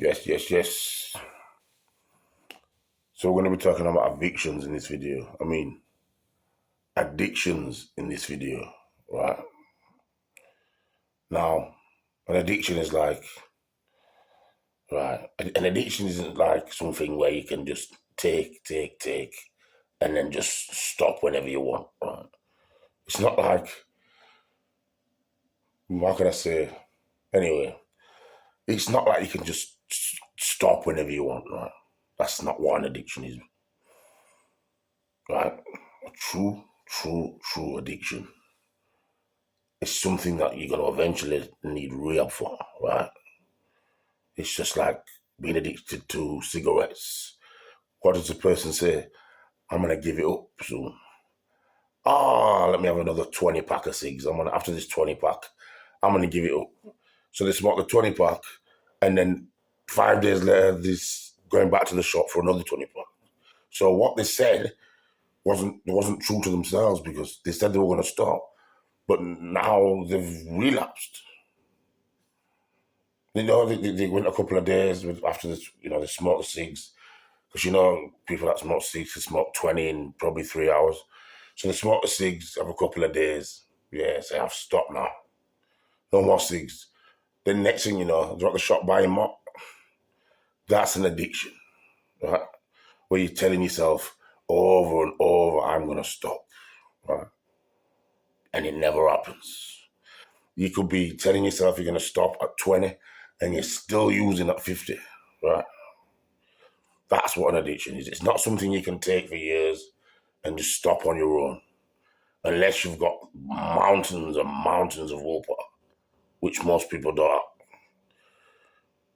Yes. So we're going to be talking about evictions in this video. Addictions in this video, right? Now, an addiction is like, right, an addiction isn't like something where you can just take, and then just stop whenever you want, right? It's not like, how can I say? Anyway, it's not like you can just stop whenever you want, right? That's not what an addiction is, right? A true addiction is something that you're going to eventually need rehab for, right? It's just like being addicted to cigarettes. What does the person say? I'm going to give it up soon. Let me have another 20 pack of cigs. After this 20 pack, I'm going to give it up. So they smoke the 20 pack, and then 5 days later, this going back to the shop for another 20 pack. So what they said wasn't true to themselves, because they said they were going to stop, but now they've relapsed. They went a couple of days after this, they smoked the cigs. Because, people that smoke cigs can smoke 20 in probably 3 hours. So they smoke the cigs, have a couple of days. Yeah, say, I've stopped now. No more cigs. Then next thing you know, they're at the shop buying more. That's an addiction, right? Where you're telling yourself over and over, I'm going to stop, right? And it never happens. You could be telling yourself you're going to stop at 20 and you're still using at 50, right? That's what an addiction is. It's not something you can take for years and just stop on your own, unless you've got mountains and mountains of willpower, which most people don't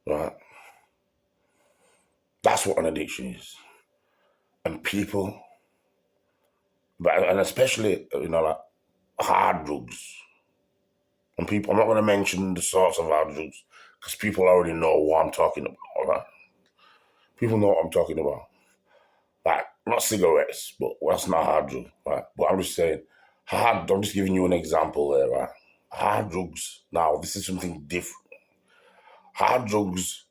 have, right? That's what an addiction is. And people, and especially, like hard drugs. And people, I'm not going to mention the sorts of hard drugs because people already know what I'm talking about, all right? People know what I'm talking about. Like, not cigarettes, but that's not hard drug, right? But I'm just saying, I'm just giving you an example there, right? Hard drugs, now, this is something different. Hard drugs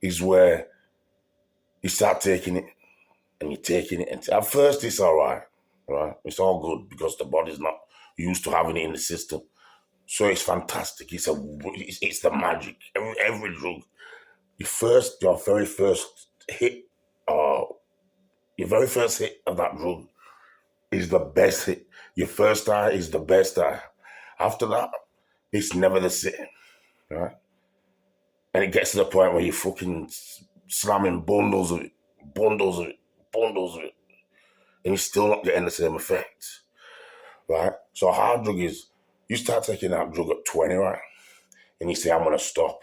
is where you start taking it and you're taking it. And at first, it's all right? It's all good because the body's not used to having it in the system. So it's fantastic. It's the magic. Every drug, your very first hit, your very first hit of that drug is the best hit. Your first high is the best high. After that, it's never the same, right? And it gets to the point where you're fucking slamming bundles of it, bundles of it, bundles of it, and you're still not getting the same effect, right? So a hard drug is, you start taking that drug at 20, right? And you say, I'm going to stop.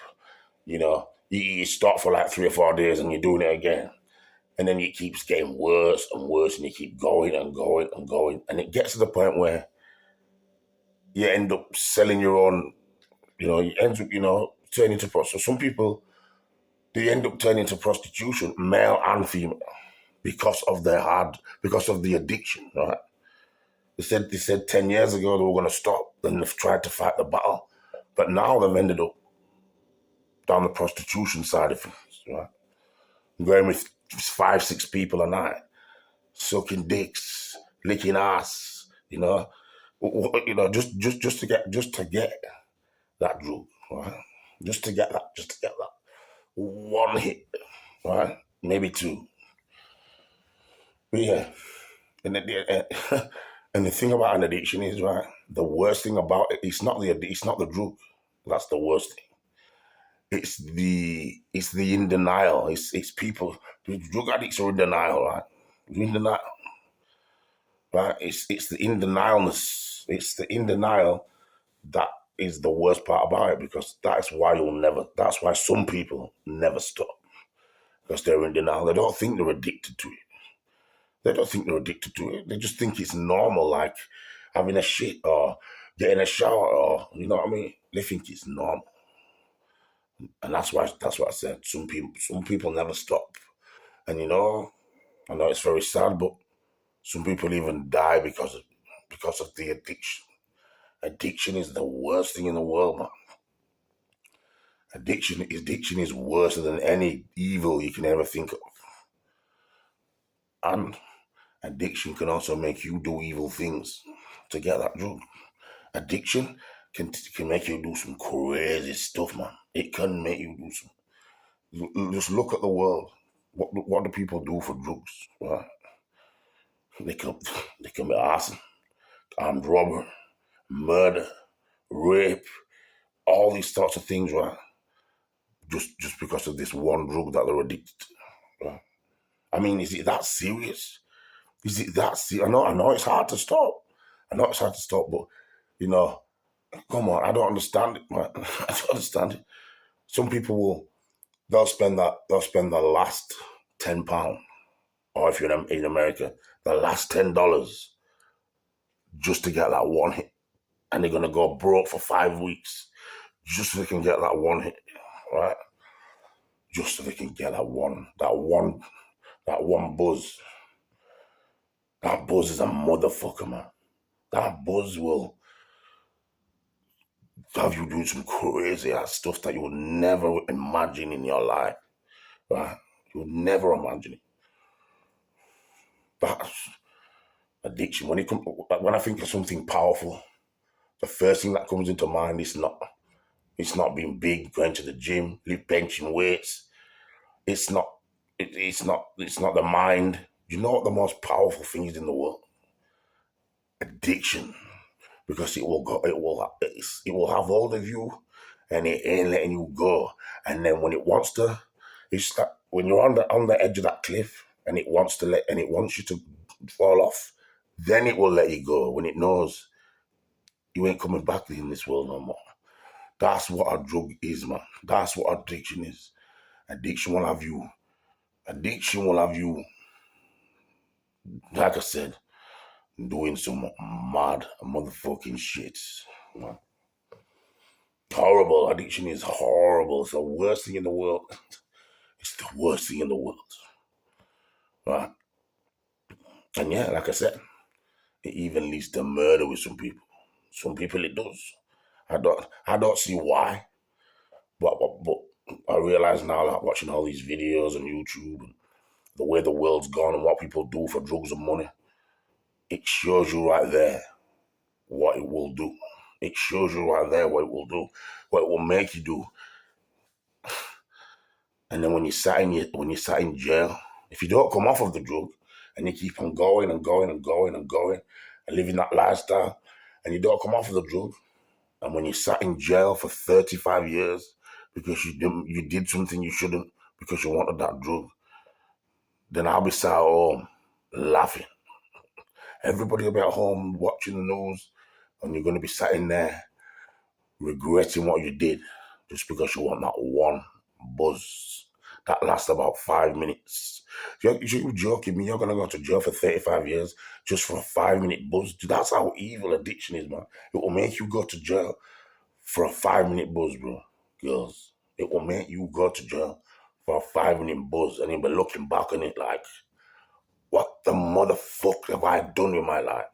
You stop for like 3 or 4 days and you're doing it again. And then it keeps getting worse and worse and you keep going and going and going. And it gets to the point where you end up selling your own, you end up, turning to prostitution. So some people, they end up turning to prostitution, male and female, because of because of the addiction, right? They said 10 years ago they were going to stop. Then they've tried to fight the battle. But now they've ended up down the prostitution side of things, right? Going with 5, 6 people a night, sucking dicks, licking ass, just to get that drug, right? Just to get that one hit, right? Maybe two. But yeah, and the thing about an addiction is, right, the worst thing about it, it's not the drug. That's the worst thing. It's the in denial. It's people. The drug addicts are in denial, right? They're in denial, right? It's the in denialness. It's the in denial that is the worst part about it, because that's why some people never stop, because they're in denial. They don't think they're addicted to it. They don't think they're addicted to it. They just think it's normal, like having a shit or getting a shower, or you know what I mean. They think it's normal, and that's what I said. Some people never stop, and I know it's very sad, but some people even die because of the addiction. Addiction is the worst thing in the world, man. Addiction is worse than any evil you can ever think of. And addiction can also make you do evil things to get that drug. Addiction can make you do some crazy stuff, man. It can make you do some. Just look at the world. What do people do for drugs? Right? They can they can be arson, armed robbery, murder, rape, all these sorts of things, right? Just because of this one drug that they're addicted to. Right? I mean, is it that serious? Is it that serious? I know it's hard to stop. I know it's hard to stop, but you know, come on, I don't understand it, man. I don't understand it. Some people they'll spend the last £10, or if you're in America, the last $10 just to get that one hit, and they're gonna go broke for 5 weeks just so they can get that one hit, right? Just so they can get that one buzz. That buzz is a motherfucker, man. That buzz will have you doing some crazy ass stuff that you would never imagine in your life, right? You would never imagine it. That's addiction. When I think of something powerful, the first thing that comes into mind is not being big, going to the gym, lift benching weights. It's not it's not the mind. You know what the most powerful thing is in the world? Addiction. Because it will have hold of you and it ain't letting you go. And then when it wants to, it's like when you're on the edge of that cliff and it wants you to fall off, then it will let you go when it knows you ain't coming back in this world no more. That's what a drug is, man. That's what addiction is. Addiction will have you. Addiction will have you, like I said, doing some mad motherfucking shit. Man. Horrible. Addiction is horrible. It's the worst thing in the world. It's the worst thing in the world. Right? And yeah, like I said, it even leads to murder with some people. Some people it does. I don't see why. But I realize now that watching all these videos on YouTube and the way the world's gone and what people do for drugs and money, it shows you right there what it will do. It shows you right there what it will do, what it will make you do. And then when you sat in jail, if you don't come off of the drug and you keep on going and going and going and going and living that lifestyle, and you don't come off of the drug, and when you sat in jail for 35 years because you did something you shouldn't because you wanted that drug, then I'll be sat at home laughing. Everybody will be at home watching the news, and you're going to be sat in there regretting what you did just because you want that one buzz that lasts about 5 minutes. You're joking me? You're going to go to jail for 35 years just for a 5 minute buzz? That's how evil addiction is, man. It will make you go to jail for a 5 minute buzz, bro. Girls, it will make you go to jail for a 5 minute buzz, and you'll be looking back on it like, what the motherfucker have I done with my life?